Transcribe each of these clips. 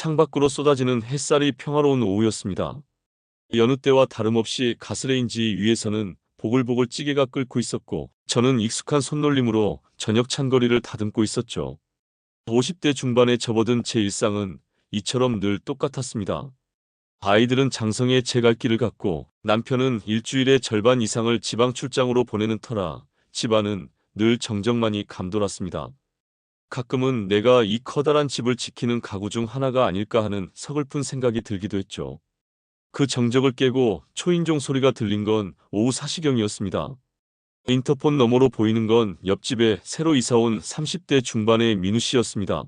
창밖으로 쏟아지는 햇살이 평화로운 오후였습니다. 여느 때와 다름없이 가스레인지 위에서는 보글보글 찌개가 끓고 있었고 저는 익숙한 손놀림으로 저녁 찬거리를 다듬고 있었죠. 50대 중반에 접어든 제 일상은 이처럼 늘 똑같았습니다. 아이들은 장성의 제 갈 길을 갔고 남편은 일주일의 절반 이상을 지방 출장으로 보내는 터라 집안은 늘 정적만이 감돌았습니다. 가끔은 내가 이 커다란 집을 지키는 가구 중 하나가 아닐까 하는 서글픈 생각이 들기도 했죠. 그 정적을 깨고 초인종 소리가 들린 건 오후 4시경이었습니다. 인터폰 너머로 보이는 건 옆집에 새로 이사온 30대 중반의 민우 씨였습니다.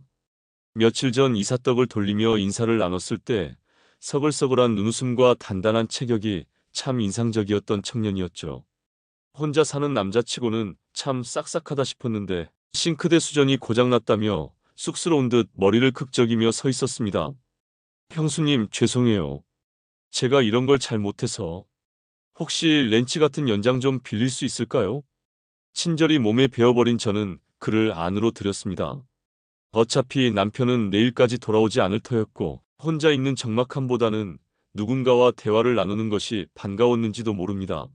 며칠 전 이삿떡을 돌리며 인사를 나눴을 때 서글서글한 눈웃음과 단단한 체격이 참 인상적이었던 청년이었죠. 혼자 사는 남자치고는 참 싹싹하다 싶었는데 싱크대 수전이 고장났다며 쑥스러운 듯 머리를 극적이며 서 있었습니다. 형수님, 죄송해요. 제가 이런 걸 잘 못해서. 혹시 렌치 같은 연장 좀 빌릴 수 있을까요? 친절히 몸에 배어버린 저는 그를 안으로 들였습니다. 어차피 남편은 내일까지 돌아오지 않을 터였고 혼자 있는 적막함보다는 누군가와 대화를 나누는 것이 반가웠는지도 모릅니다.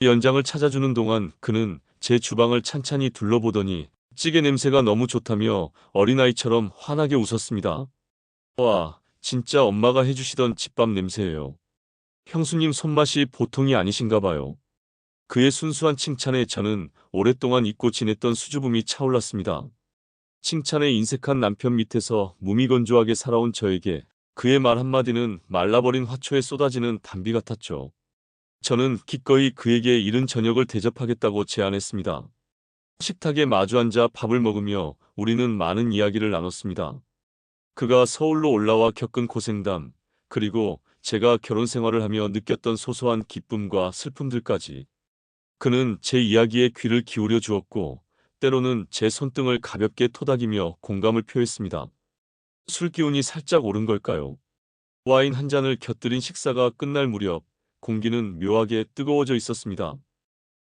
연장을 찾아주는 동안 그는 제 주방을 찬찬히 둘러보더니 찌개 냄새가 너무 좋다며 어린아이처럼 환하게 웃었습니다. 와, 진짜 엄마가 해주시던 집밥 냄새예요. 형수님 손맛이 보통이 아니신가 봐요. 그의 순수한 칭찬에 저는 오랫동안 잊고 지냈던 수줍음이 차올랐습니다. 칭찬에 인색한 남편 밑에서 무미건조하게 살아온 저에게 그의 말 한마디는 말라버린 화초에 쏟아지는 단비 같았죠. 저는 기꺼이 그에게 이른 저녁을 대접하겠다고 제안했습니다. 식탁에 마주 앉아 밥을 먹으며 우리는 많은 이야기를 나눴습니다. 그가 서울로 올라와 겪은 고생담, 그리고 제가 결혼 생활을 하며 느꼈던 소소한 기쁨과 슬픔들까지. 그는 제 이야기에 귀를 기울여 주었고, 때로는 제 손등을 가볍게 토닥이며 공감을 표했습니다. 술 기운이 살짝 오른 걸까요? 와인 한 잔을 곁들인 식사가 끝날 무렵, 공기는 묘하게 뜨거워져 있었습니다.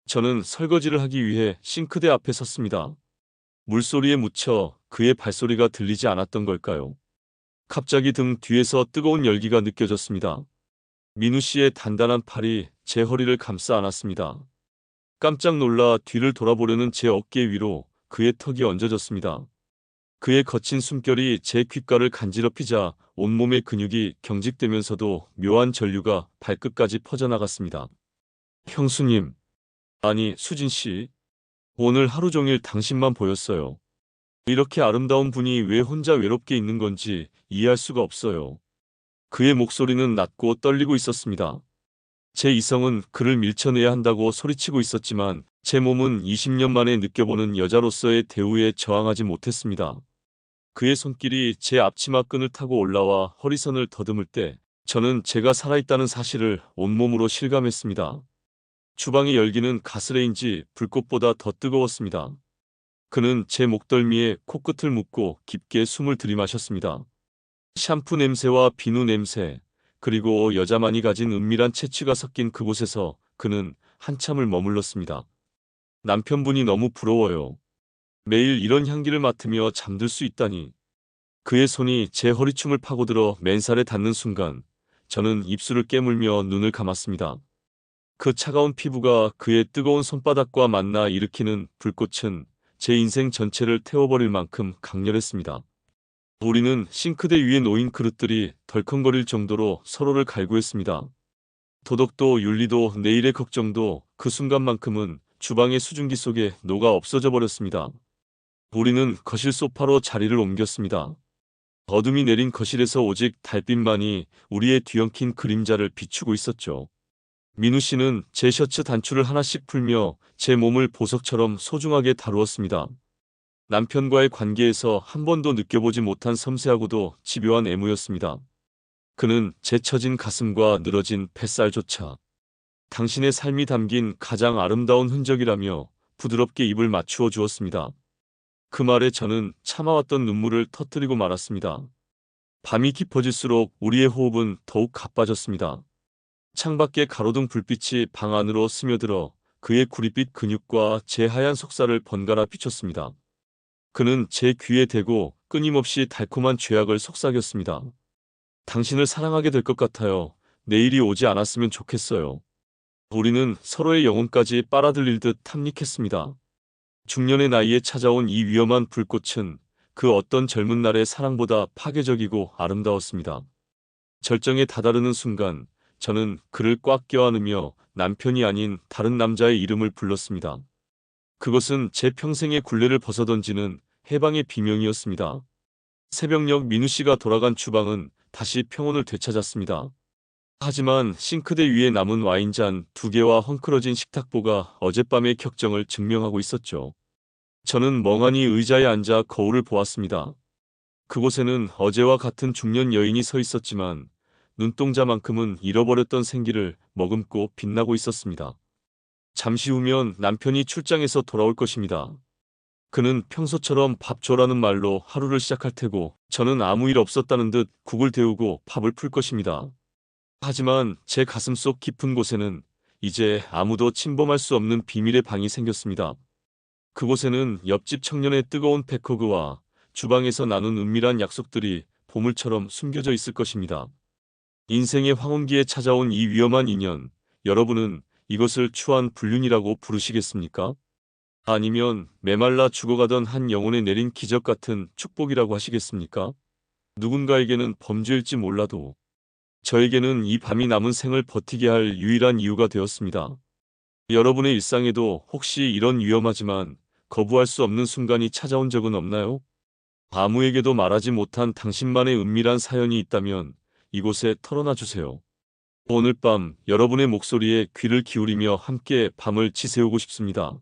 저는 설거지를 하기 위해 싱크대 앞에 섰습니다. 물소리에 묻혀 그의 발소리가 들리지 않았던 걸까요? 갑자기 등 뒤에서 뜨거운 열기가 느껴졌습니다. 민우 씨의 단단한 팔이 제 허리를 감싸 안았습니다. 깜짝 놀라 뒤를 돌아보려는 제 어깨 위로 그의 턱이 얹어졌습니다. 그의 거친 숨결이 제 귓가를 간지럽히자 온몸의 근육이 경직되면서도 묘한 전류가 발끝까지 퍼져나갔습니다. 형수님, 아니 수진 씨, 오늘 하루 종일 당신만 보였어요. 이렇게 아름다운 분이 왜 혼자 외롭게 있는 건지 이해할 수가 없어요. 그의 목소리는 낮고 떨리고 있었습니다. 제 이성은 그를 밀쳐내야 한다고 소리치고 있었지만 제 몸은 20년 만에 느껴보는 여자로서의 대우에 저항하지 못했습니다. 그의 손길이 제 앞치마 끈을 타고 올라와 허리선을 더듬을 때 저는 제가 살아있다는 사실을 온몸으로 실감했습니다. 주방의 열기는 가스레인지 불꽃보다 더 뜨거웠습니다. 그는 제 목덜미에 코끝을 묶고 깊게 숨을 들이마셨습니다. 샴푸 냄새와 비누 냄새, 그리고 여자만이 가진 은밀한 채취가 섞인 그곳에서 그는 한참을 머물렀습니다. 남편분이 너무 부러워요. 매일 이런 향기를 맡으며 잠들 수 있다니. 그의 손이 제 허리춤을 파고들어 맨살에 닿는 순간 저는 입술을 깨물며 눈을 감았습니다. 그 차가운 피부가 그의 뜨거운 손바닥과 만나 일으키는 불꽃은 제 인생 전체를 태워버릴 만큼 강렬했습니다. 우리는 싱크대 위에 놓인 그릇들이 덜컹거릴 정도로 서로를 갈구했습니다. 도덕도 윤리도 내일의 걱정도 그 순간만큼은 주방의 수증기 속에 녹아 없어져 버렸습니다. 우리는 거실 소파로 자리를 옮겼습니다. 어둠이 내린 거실에서 오직 달빛만이 우리의 뒤엉킨 그림자를 비추고 있었죠. 민우 씨는 제 셔츠 단추를 하나씩 풀며 제 몸을 보석처럼 소중하게 다루었습니다. 남편과의 관계에서 한 번도 느껴보지 못한 섬세하고도 집요한 애무였습니다. 그는 제 처진 가슴과 늘어진 뱃살조차 당신의 삶이 담긴 가장 아름다운 흔적이라며 부드럽게 입을 맞추어 주었습니다. 그 말에 저는 참아왔던 눈물을 터뜨리고 말았습니다. 밤이 깊어질수록 우리의 호흡은 더욱 가빠졌습니다. 창밖의 가로등 불빛이 방 안으로 스며들어 그의 구릿빛 근육과 제 하얀 속살을 번갈아 비췄습니다. 그는 제 귀에 대고 끊임없이 달콤한 죄악을 속삭였습니다. 당신을 사랑하게 될 것 같아요. 내일이 오지 않았으면 좋겠어요. 우리는 서로의 영혼까지 빨아들일 듯 탐닉했습니다. 중년의 나이에 찾아온 이 위험한 불꽃은 그 어떤 젊은 날의 사랑보다 파괴적이고 아름다웠습니다. 절정에 다다르는 순간 저는 그를 꽉 껴안으며 남편이 아닌 다른 남자의 이름을 불렀습니다. 그것은 제 평생의 굴레를 벗어던지는 해방의 비명이었습니다. 새벽녘 민우 씨가 돌아간 주방은 다시 평온을 되찾았습니다. 하지만 싱크대 위에 남은 와인잔 2개와 헝클어진 식탁보가 어젯밤의 격정을 증명하고 있었죠. 저는 멍하니 의자에 앉아 거울을 보았습니다. 그곳에는 어제와 같은 중년 여인이 서 있었지만 눈동자만큼은 잃어버렸던 생기를 머금고 빛나고 있었습니다. 잠시 후면 남편이 출장에서 돌아올 것입니다. 그는 평소처럼 밥 줘라는 말로 하루를 시작할 테고 저는 아무 일 없었다는 듯 국을 데우고 밥을 풀 것입니다. 하지만 제 가슴속 깊은 곳에는 이제 아무도 침범할 수 없는 비밀의 방이 생겼습니다. 그곳에는 옆집 청년의 뜨거운 백허그와 주방에서 나눈 은밀한 약속들이 보물처럼 숨겨져 있을 것입니다. 인생의 황혼기에 찾아온 이 위험한 인연, 여러분은 이것을 추한 불륜이라고 부르시겠습니까? 아니면 메말라 죽어가던 한 영혼에 내린 기적 같은 축복이라고 하시겠습니까? 누군가에게는 범죄일지 몰라도 저에게는 이 밤이 남은 생을 버티게 할 유일한 이유가 되었습니다. 여러분의 일상에도 혹시 이런 위험하지만 거부할 수 없는 순간이 찾아온 적은 없나요? 아무에게도 말하지 못한 당신만의 은밀한 사연이 있다면 이곳에 털어놔 주세요. 오늘 밤 여러분의 목소리에 귀를 기울이며 함께 밤을 지새우고 싶습니다.